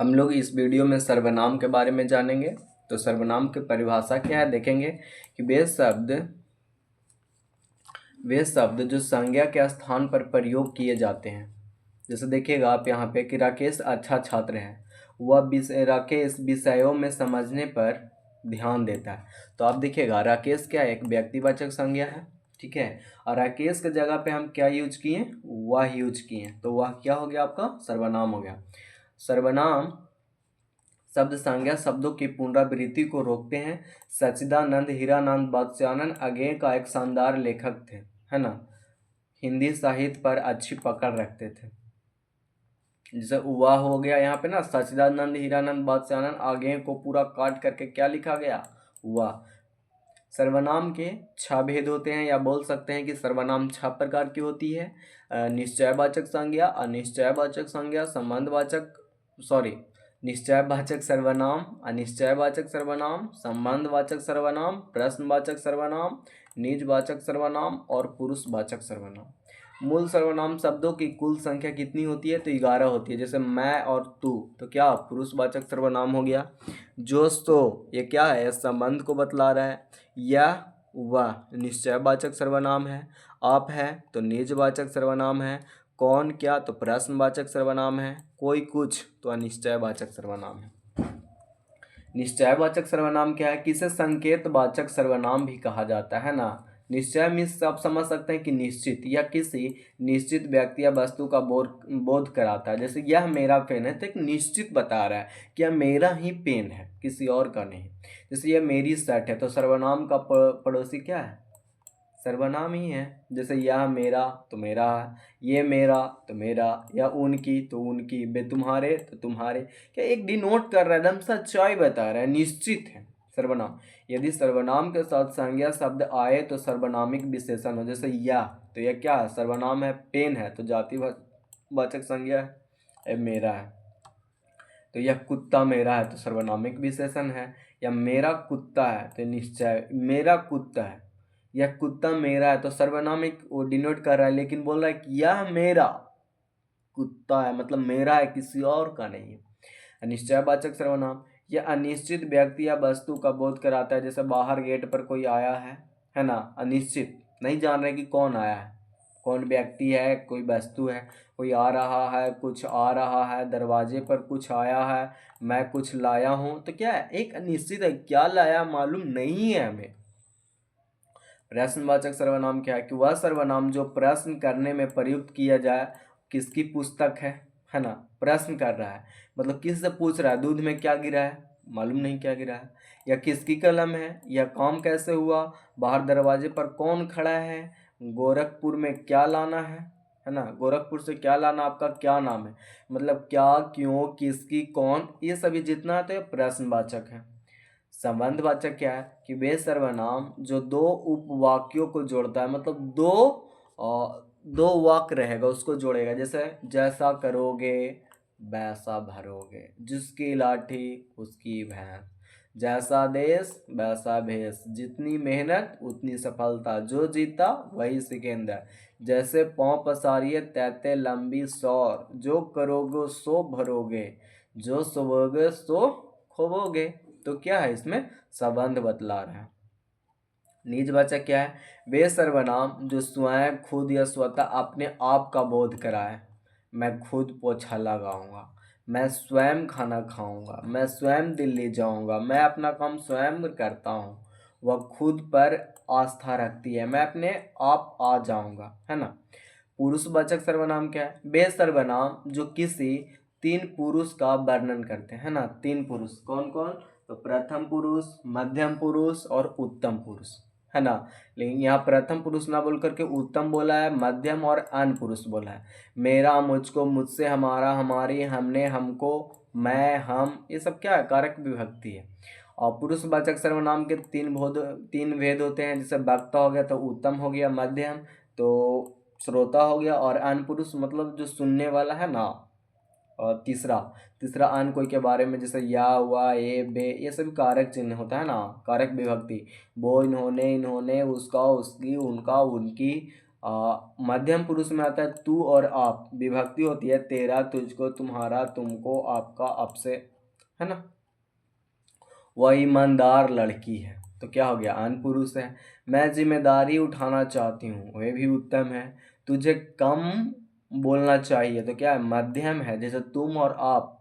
हम लोग इस वीडियो में सर्वनाम के बारे में जानेंगे। तो सर्वनाम की परिभाषा क्या है देखेंगे कि वे शब्द जो संज्ञा के स्थान पर प्रयोग किए जाते हैं। जैसे देखिएगा आप यहाँ पे कि राकेश अच्छा छात्र है, राकेश विषयों में समझने पर ध्यान देता है। तो आप देखिएगा राकेश क्या है, एक व्यक्तिवाचक संज्ञा है, ठीक है। और राकेश के जगह पे हम क्या यूज किए, वह यूज किए, तो वह क्या हो गया, आपका सर्वनाम हो गया। सर्वनाम शब्द संज्ञा शब्दों की पुनरावृत्ति को रोकते हैं। सच्चिदानंद हीरानंद वात्स्यायन आगे का एक शानदार लेखक थे, है ना। हिंदी साहित्य पर अच्छी पकड़ रखते थे। जैसे वह हो गया यहाँ पे ना, सच्चिदानंद हीरानंद वात्स्यायन आगे को पूरा काट करके क्या लिखा गया, वह। सर्वनाम के 6 भेद होते हैं, या बोल सकते हैं कि सर्वनाम 6 प्रकार की होती है। निश्चयवाचक संज्ञा, अनिश्चयवाचक संज्ञा, निश्चयवाचक सर्वनाम, अनिश्चयवाचक सर्वनाम, संबंधवाचक सर्वनाम, प्रश्नवाचक सर्वनाम, निजवाचक सर्वनाम और पुरुषवाचक सर्वनाम। मूल सर्वनाम शब्दों की कुल संख्या कितनी होती है, तो 11 होती है। जैसे मैं और तू, तो क्या पुरुषवाचक सर्वनाम हो गया। जो सो, ये क्या है, यह संबंध को बतला रहा है। यह वह निश्चयवाचक सर्वनाम है। आप है तो निजवाचक सर्वनाम है। कौन क्या तो प्रश्नवाचक सर्वनाम है। कोई कुछ तो अनिश्चयवाचक सर्वनाम है। निश्चयवाचक सर्वनाम क्या है, किसे संकेतवाचक सर्वनाम भी कहा जाता है ना। निश्चय मीन्स आप समझ सकते हैं कि निश्चित या किसी निश्चित व्यक्ति या वस्तु का बोध कराता है। जैसे यह मेरा पेन है, तो एक निश्चित बता रहा है कि यह मेरा ही पेन है, किसी और का नहीं। जैसे यह मेरी शर्ट है, तो सर्वनाम का पड़ोसी क्या है, सर्वनाम ही है। जैसे यह मेरा तो मेरा है, ये मेरा तो मेरा, या उनकी तो उनकी, बे तुम्हारे तो तुम्हारे। क्या एक डिनोट कर रहा है, एकदम सच्चाई बता रहा है, निश्चित है सर्वनाम। यदि सर्वनाम के साथ संज्ञा शब्द आए तो सर्वनामिक विशेषण हो। जैसे यह, तो यह क्या है, सर्वनाम है। पेन है तो जातिवाचक संज्ञा है, ये मेरा है। तो यह कुत्ता मेरा है तो सर्वनामिक विशेषण है। या मेरा कुत्ता है तो निश्चय, मेरा कुत्ता है, यह कुत्ता मेरा है तो सर्वनामिक वो डिनोट कर रहा है, लेकिन बोल रहा है कि यह मेरा कुत्ता है, मतलब मेरा है, किसी और का नहीं है। अनिश्चयवाचक सर्वनाम, यह अनिश्चित व्यक्ति या वस्तु का बोध कराता है। जैसे बाहर गेट पर कोई आया है ना, अनिश्चित, नहीं जान रहे कि कौन आया है, कौन व्यक्ति है, कोई वस्तु है। कोई आ रहा है, कुछ आ रहा है, दरवाजे पर कुछ आया है, मैं कुछ लाया हूँ, तो क्या है, एक अनिश्चित है, क्या लाया मालूम नहीं है हमें। प्रश्नवाचक सर्वनाम क्या है, कि वह सर्वनाम जो प्रश्न करने में प्रयुक्त किया जाए। किसकी पुस्तक है ना, प्रश्न कर रहा है, मतलब किससे पूछ रहा है, दूध में क्या गिरा है, मालूम नहीं क्या गिरा है। या किसकी कलम है, यह काम कैसे हुआ, बाहर दरवाजे पर कौन खड़ा है, गोरखपुर में क्या लाना है ना, गोरखपुर से क्या लाना, आपका क्या नाम है। मतलब क्या, क्यों, किसकी, कौन, ये सभी जितना है तो ये प्रश्नवाचक है। संबंधवाचक क्या है, कि वे सर्वनाम जो दो उपवाक्यों को जोड़ता है, मतलब दो वाक्य रहेगा उसको जोड़ेगा। जैसे जैसा करोगे वैसा भरोगे, जिसकी लाठी उसकी भैंस, जैसा देश वैसा भेष, जितनी मेहनत उतनी सफलता, जो जीता वही सिकंदर, जैसे पाँव पसारिए तैते लंबी सौर, जो करोगे सो भरोगे, जो सोओगे सो खोओगे। तो क्या है, इसमें संबंध बतला रहा है। निजवाचक क्या है, वे सर्वनाम जो स्वयं, खुद या स्वतः अपने आप का बोध कराए। मैं खुद पोछा लगाऊंगा, मैं स्वयं खाना खाऊंगा, मैं स्वयं दिल्ली जाऊंगा, मैं अपना काम स्वयं करता हूँ, वह खुद पर आस्था रखती है, मैं अपने आप आ जाऊंगा, है ना। पुरुषवाचक सर्वनाम क्या है, वे सर्वनाम जो किसी 3 पुरुष का वर्णन करते हैं, है ना। 3 पुरुष कौन कौन, तो प्रथम पुरुष, मध्यम पुरुष और उत्तम पुरुष, है ना। लेकिन यहाँ प्रथम पुरुष ना बोल करके उत्तम बोला है, मध्यम और अन पुरुष बोला है। मेरा, मुझको, मुझसे, हमारा, हमारी, हमने, हमको, मैं, हम, ये सब क्या है, कारक विभक्ति है। और पुरुषवाचक सर्वनाम के 3 भेद होते हैं। जैसे वक्ता हो गया तो उत्तम हो गया, मध्यम तो श्रोता हो गया, और अन पुरुष मतलब जो सुनने वाला है ना। और तीसरा अन कोई के बारे में, जैसे या, हुआ, ये, बे, ये सभी कारक चिन्ह होता है ना, कारक विभक्ति। वो, इन्होंने, उसका, उसकी, उनका, उनकी, मध्यम पुरुष में आता है तू और आप, विभक्ति होती है तेरा, तुझको, तुम्हारा, तुमको, आपका, आपसे, है ना। वह ईमानदार लड़की है, तो क्या हो गया, अन पुरुष है। मैं जिम्मेदारी उठाना चाहती हूँ, वह भी उत्तम है। तुझे कम बोलना चाहिए, तो क्या है, मध्यम है। जैसे तुम और आप,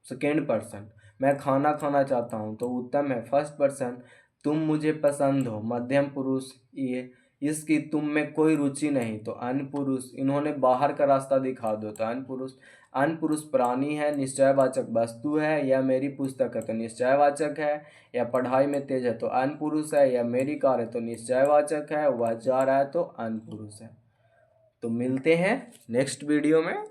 सेकेंड पर्सन। मैं खाना खाना चाहता हूँ, तो उत्तम है, फर्स्ट पर्सन। तुम मुझे पसंद हो, मध्यम पुरुष। ये इसकी तुम में कोई रुचि नहीं, तो अन पुरुष। इन्होंने बाहर का रास्ता दिखा दो, तो अन पुरुष। अन पुरुष प्राणी है, निश्चयवाचक वस्तु है, या मेरी पुस्तक है तो निश्चयवाचक है, या पढ़ाई में तेज है तो अन पुरुष है, या मेरी कार है तो निश्चयवाचक है, वह जा रहा है तो अन पुरुष है। तो मिलते हैं नेक्स्ट वीडियो में।